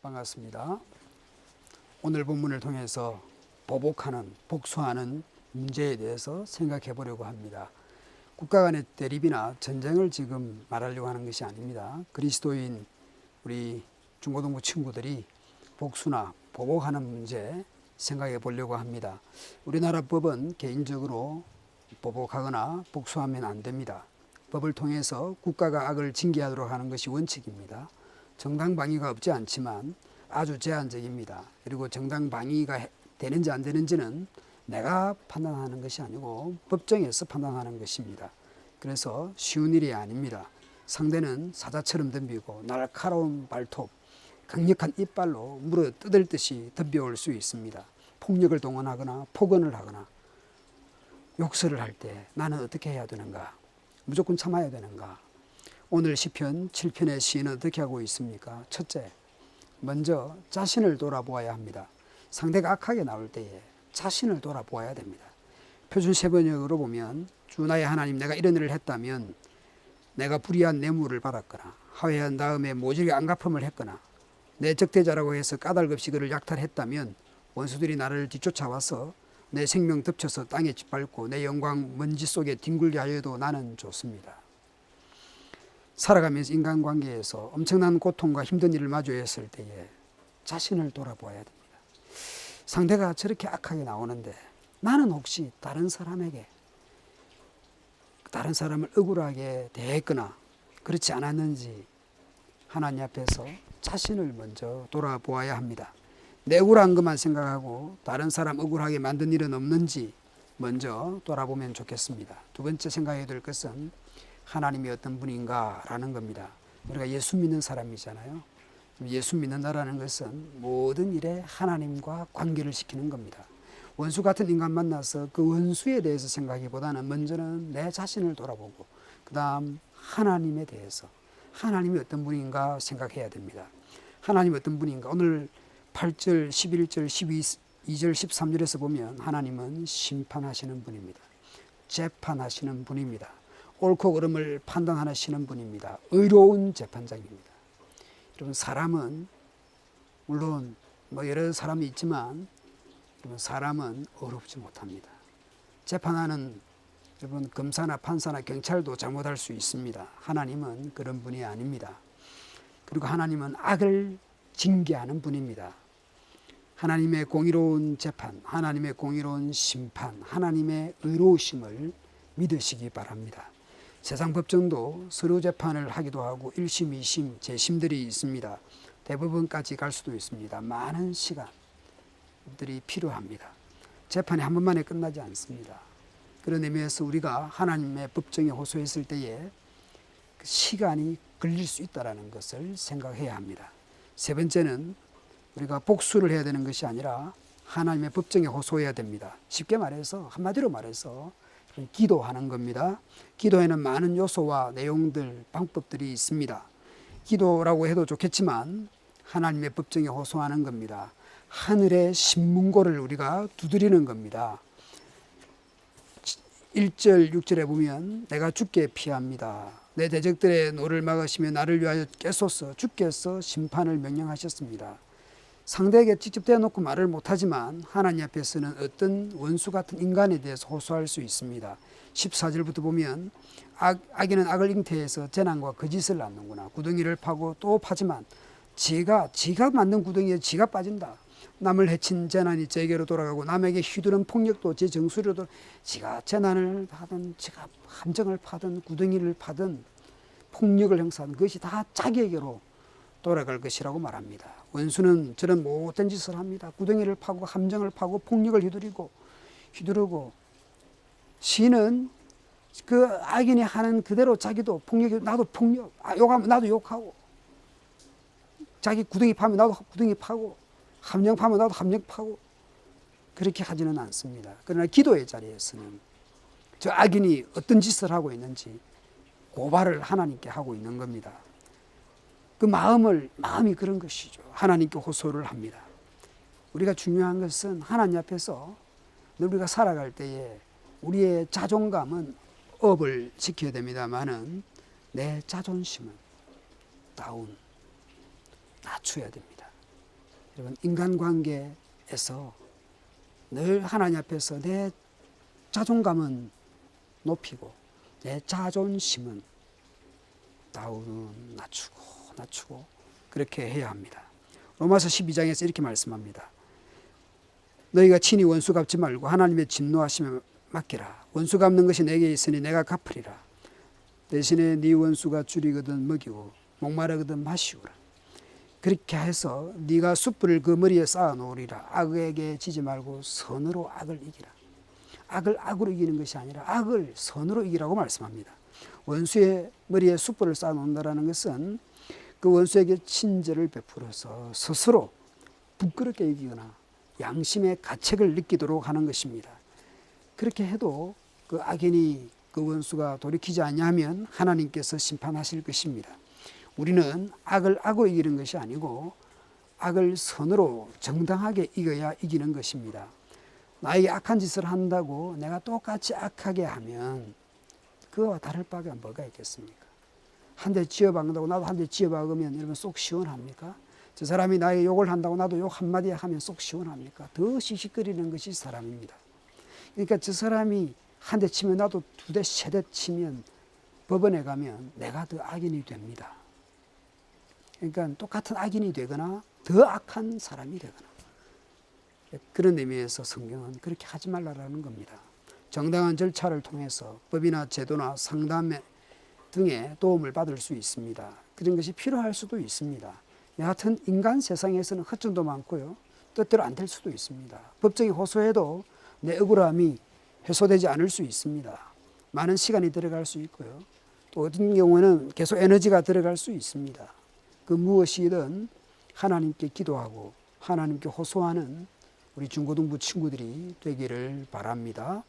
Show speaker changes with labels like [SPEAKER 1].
[SPEAKER 1] 반갑습니다. 오늘 본문을 통해서 보복하는, 복수하는 문제에 대해서 생각해 보려고 합니다. 국가 간의 대립이나 전쟁을 지금 말하려고 하는 것이 아닙니다. 그리스도인 우리 중고등부 친구들이 복수나 보복하는 문제 생각해 보려고 합니다. 우리나라 법은 개인적으로 보복하거나 복수하면 안 됩니다. 법을 통해서 국가가 악을 징계하도록 하는 것이 원칙입니다. 정당방위가 없지 않지만 아주 제한적입니다. 그리고 정당방위가 되는지 안 되는지는 내가 판단하는 것이 아니고 법정에서 판단하는 것입니다. 그래서 쉬운 일이 아닙니다. 상대는 사자처럼 덤비고 날카로운 발톱, 강력한 이빨로 물어 뜯을 듯이 덤벼올 수 있습니다. 폭력을 동원하거나 폭언을 하거나 욕설을 할 때 나는 어떻게 해야 되는가? 무조건 참아야 되는가? 오늘 시편 7편의 시인은 어떻게 하고 있습니까? 첫째, 먼저 자신을 돌아보아야 합니다. 상대가 악하게 나올 때에 자신을 돌아보아야 됩니다. 표준 세번역으로 보면 주 나의 하나님, 내가 이런 일을 했다면 내가 불의한 뇌물을 받았거나 하회한 다음에 모질게 안갚음을 했거나 내 적대자라고 해서 까닭없이 그를 약탈했다면 원수들이 나를 뒤쫓아와서 내 생명 덮쳐서 땅에 짓밟고 내 영광 먼지 속에 뒹굴게 하여도 나는 좋습니다. 살아가면서 인간관계에서 엄청난 고통과 힘든 일을 마주했을 때에 자신을 돌아보아야 됩니다. 상대가 저렇게 악하게 나오는데 나는 혹시 다른 사람에게 다른 사람을 억울하게 대했거나 그렇지 않았는지 하나님 앞에서 자신을 먼저 돌아보아야 합니다. 내 억울한 것만 생각하고 다른 사람 억울하게 만든 일은 없는지 먼저 돌아보면 좋겠습니다. 두 번째 생각해야 될 것은 하나님이 어떤 분인가 라는 겁니다. 우리가 예수 믿는 사람이잖아요. 예수 믿는다라는 것은 모든 일에 하나님과 관계를 시키는 겁니다. 원수 같은 인간 만나서 그 원수에 대해서 생각하기보다는 먼저는 내 자신을 돌아보고 그 다음 하나님에 대해서 하나님이 어떤 분인가 생각해야 됩니다. 하나님이 어떤 분인가? 오늘 8절, 11절, 12절, 13절에서 보면 하나님은 심판하시는 분입니다. 재판하시는 분입니다. 옳고 그름을 판단하시는 분입니다. 의로운 재판장입니다. 여러분, 사람은 물론 여러 사람이 있지만 여러분, 사람은 어렵지 못합니다. 재판하는 여러분, 검사나 판사나 경찰도 잘못할 수 있습니다. 하나님은 그런 분이 아닙니다. 그리고 하나님은 악을 징계하는 분입니다. 하나님의 공의로운 재판, 하나님의 공의로운 심판, 하나님의 의로우심을 믿으시기 바랍니다. 세상 법정도 서류 재판을 하기도 하고 1심, 2심, 재심들이 있습니다. 대법원까지 갈 수도 있습니다. 많은 시간들이 필요합니다. 재판이 한 번만에 끝나지 않습니다. 그런 의미에서 우리가 하나님의 법정에 호소했을 때에 시간이 걸릴 수 있다는 것을 생각해야 합니다. 세 번째는 우리가 복수를 해야 되는 것이 아니라 하나님의 법정에 호소해야 됩니다. 쉽게 말해서, 한마디로 말해서 기도하는 겁니다. 기도에는 많은 요소와 내용들, 방법들이 있습니다. 기도라고 해도 좋겠지만 하나님의 법정에 호소하는 겁니다. 하늘의 신문고를 우리가 두드리는 겁니다. 1절, 6절에 보면 내가 주께 피합니다. 내 대적들의 노를 막으시며 나를 위하여 깨소서. 주께서 심판을 명령하셨습니다. 상대에게 직접 대놓고 말을 못하지만 하나님 앞에서는 어떤 원수 같은 인간에 대해서 호소할 수 있습니다. 14절부터 보면 악인은 악을 잉태해서 재난과 거짓을 낳는구나. 구덩이를 파고 또 파지만 지가 만든 구덩이에 지가 빠진다. 남을 해친 재난이 제게로 돌아가고 남에게 휘두른 폭력도 제 정수리로 돌아. 지가 재난을 하든 지가 함정을 파든 구덩이를 파든 폭력을 행사하든 그것이 다 자기에게로 돌아갈 것이라고 말합니다. 원수는 저런 못된 짓을 합니다. 구덩이를 파고 함정을 파고 폭력을 휘두르고 시인은 그 악인이 하는 그대로 자기도 나도 폭력, 욕하면 나도 욕하고 자기 구덩이 파면 나도 구덩이 파고 함정 파면 나도 함정 파고 그렇게 하지는 않습니다. 그러나 기도의 자리에서는 저 악인이 어떤 짓을 하고 있는지 고발을 하나님께 하고 있는 겁니다. 그 마음이 그런 것이죠. 하나님께 호소를 합니다. 우리가 중요한 것은 하나님 앞에서 우리가 살아갈 때에 우리의 자존감은 업을 지켜야 됩니다만은 내 자존심은 낮춰야 됩니다. 여러분, 인간관계에서 늘 하나님 앞에서 내 자존감은 높이고 내 자존심은 낮추고 그렇게 해야 합니다. 로마서 12장에서 이렇게 말씀합니다. 너희가 친히 원수 갚지 말고 하나님의 진노하심에 맡기라. 원수 갚는 것이 내게 있으니 내가 갚으리라. 대신에 네 원수가 줄이거든 먹이고 목마르거든 마시우라. 그렇게 해서 네가 숯불을 그 머리에 쌓아 놓으리라. 악에게 지지 말고 선으로 악을 이기라. 악을 악으로 이기는 것이 아니라 악을 선으로 이기라고 말씀합니다. 원수의 머리에 숯불을 쌓아 놓는다는 것은 그 원수에게 친절을 베풀어서 스스로 부끄럽게 이기거나 양심의 가책을 느끼도록 하는 것입니다. 그렇게 해도 그 악인이 그 원수가 돌이키지 않냐면 하나님께서 심판하실 것입니다. 우리는 악을 악으로 이기는 것이 아니고 악을 선으로 정당하게 이겨야 이기는 것입니다. 나에게 악한 짓을 한다고 내가 똑같이 악하게 하면 그와 다를 바가 뭐가 있겠습니까? 한 대 쥐어박는다고 나도 한 대 쥐어박으면 여러분 속 시원합니까? 저 사람이 나에게 욕을 한다고 나도 욕 한마디 하면 속 시원합니까? 더 씩씩거리는 것이 사람입니다. 그러니까 저 사람이 한 대 치면 나도 두 대, 세 대 치면 법원에 가면 내가 더 악인이 됩니다. 그러니까 똑같은 악인이 되거나 더 악한 사람이 되거나 그런 의미에서 성경은 그렇게 하지 말라라는 겁니다. 정당한 절차를 통해서 법이나 제도나 상담 등의 도움을 받을 수 있습니다. 그런 것이 필요할 수도 있습니다. 여하튼 인간 세상에서는 허점도 많고요. 뜻대로 안 될 수도 있습니다. 법적인 호소해도 내 억울함이 해소되지 않을 수 있습니다. 많은 시간이 들어갈 수 있고요. 또 어떤 경우에는 계속 에너지가 들어갈 수 있습니다. 그 무엇이든 하나님께 기도하고 하나님께 호소하는 우리 중고등부 친구들이 되기를 바랍니다.